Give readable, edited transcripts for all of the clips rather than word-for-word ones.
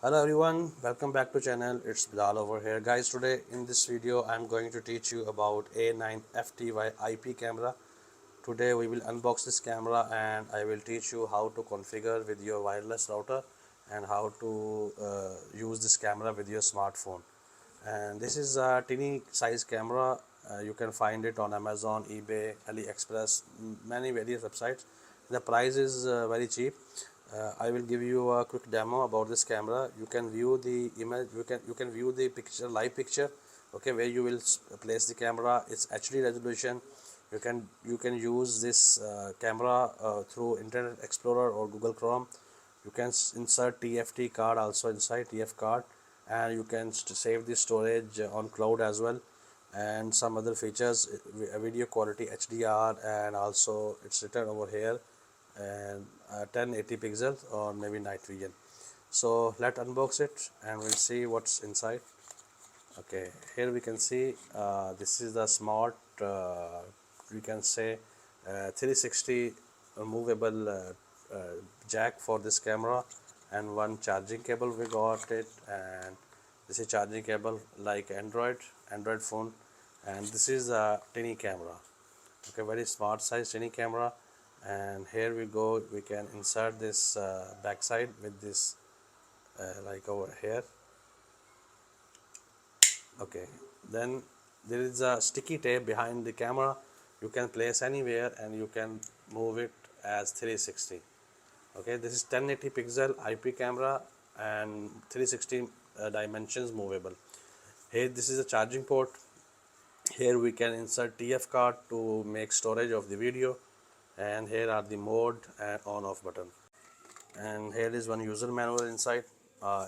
Hello everyone, welcome back to channel. It's Bilal over here. Guys, today in this video I'm going to teach you about A9 FTY IP camera. Today we will unbox this camera and I will teach you how to configure with your wireless router and how to use this camera with your smartphone. And this is a teeny size camera. You can find it on Amazon, eBay, AliExpress, many various websites. The price is very cheap. I will give you a quick demo about this camera. You can view the image, you can view the picture, live picture, okay, where you will place the camera. It's HD resolution. You can use this camera through Internet Explorer or Google Chrome. You can insert TFT card also inside, TF card, and you can save the storage on cloud as well, and some other features, video quality HDR, and also it's written over here and 1080 pixels or maybe night vision. So let's unbox it and we'll see what's inside. Okay, here we can see this is the smart we can say 360 movable jack for this camera, and one charging cable we got it, and this is charging cable like Android phone. And this is a tiny camera, okay, very smart size tiny camera. And here we go, we can insert this backside with this like over here. Okay, then there is a sticky tape behind the camera. You can place anywhere and you can move it as 360. Okay, this is 1080 pixel IP camera and 360 dimensions movable. Here this is a charging port. Here we can insert TF card to make storage of the video, and here are the mode and on off button. And here is one user manual inside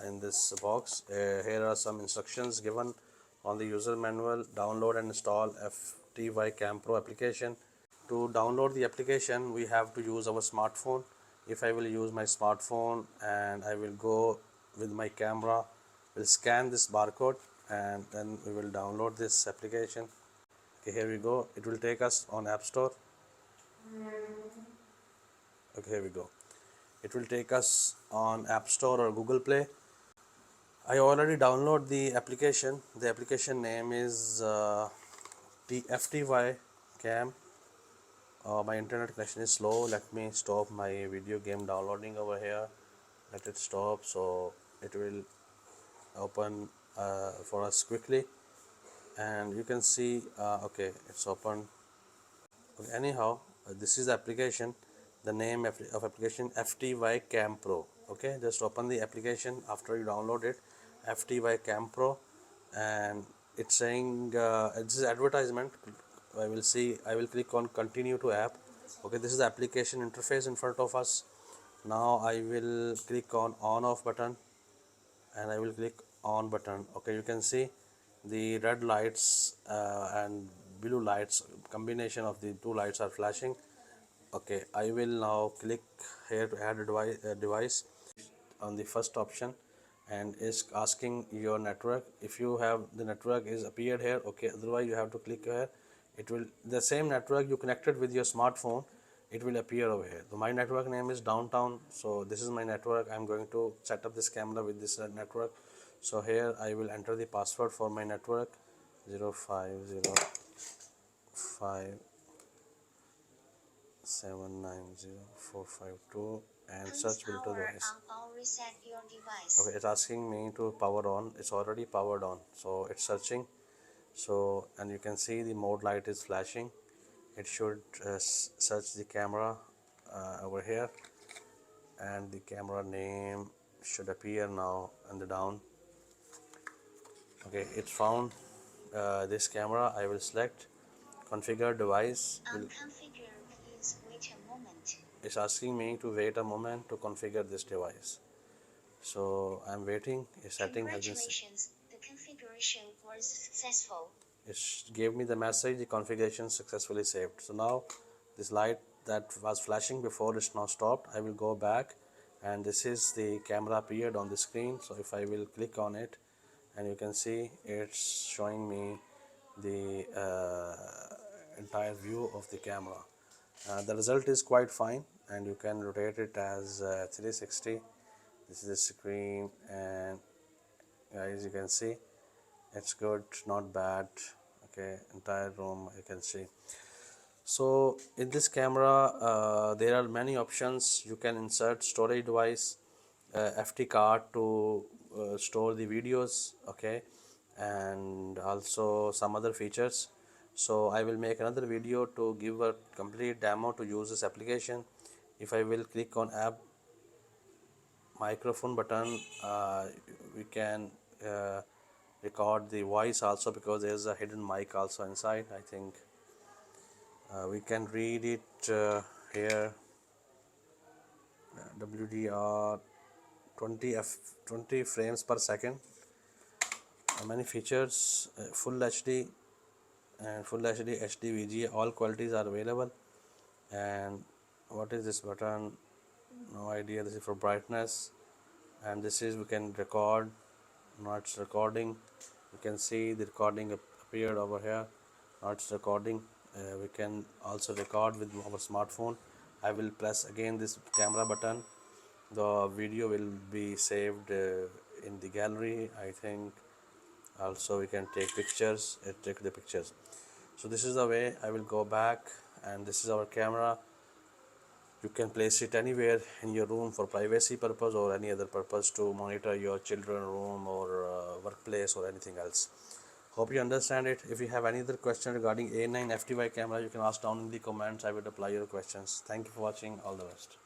in this box. Here are some instructions given on the user manual. Download and install FTY Cam Pro application. To download the application we have to use our smartphone. If I will use my smartphone and I will go with my camera, will scan this barcode and then we will download this application. Okay, here we go. It will take us on App Store. Okay, here we go. It will take us on App Store or Google Play. I already download the application. The application name is the FTY Cam. My internet connection is slow. Let me stop my video game downloading over here. Let it stop so it will open for us quickly. And you can see okay, it's open. Okay, anyhow, this is the application. The name of application FTY Cam Pro. Okay, just open the application after you download it, FTY Cam Pro, and it's saying this is advertisement. I will click on continue to app. Okay, this is the application interface in front of us. Now I will click on off button and I will click on button. Okay, you can see the red lights and blue lights, combination of the two lights are flashing. Okay, I will now click here to add a device on the first option, and is asking your network. If you have the network is appeared here, okay, otherwise you have to click here. It will, the same network you connected with your smartphone, it will appear over here. So my network name is Downtown, so this is my network. I'm going to set up this camera with this network. So here I will enter the password for my network 0505 790,452 and search Bluetooth device. Okay, it's asking me to power on. It's already powered on, so it's searching. So, and you can see the mode light is flashing. It should search the camera over here, and the camera name should appear now in the down. Okay, it's found this camera. I will select configure device. It's asking me to wait a moment to configure this device. So I'm waiting. A setting has been set. The configuration was successful. It gave me the message, the configuration successfully saved. So now this light that was flashing before is now stopped. I will go back, and this is the camera appeared on the screen. So if I will click on it, and you can see it's showing me the entire view of the camera. The result is quite fine, and you can rotate it as 360. This is the screen, and guys, you can see it's good, not bad. Okay, entire room you can see. So in this camera, there are many options. You can insert storage device, FT card to store the videos, okay, and also some other features. So I will make another video to give a complete demo to use this application. If I will click on app microphone button, we can record the voice also, because there's a hidden mic also inside. I think we can read it here, WDR 20 frames per second. Many features, full HD and full HD, HD VGA, all qualities are available. And what is this button? No idea. This is for brightness, and this is we can record. Now it's recording. You can see the recording appeared over here. Now it's recording. We can also record with our smartphone. I will press again this camera button. The video will be saved in the gallery, I think. Also we can take pictures, take the pictures. So this is the way. I will go back, and this is our camera. You can place it anywhere in your room for privacy purpose or any other purpose, to monitor your children room or workplace or anything else. Hope you understand it. If you have any other question regarding A9 FTY camera, you can ask down in the comments. I will reply your questions. Thank you for watching. All the best.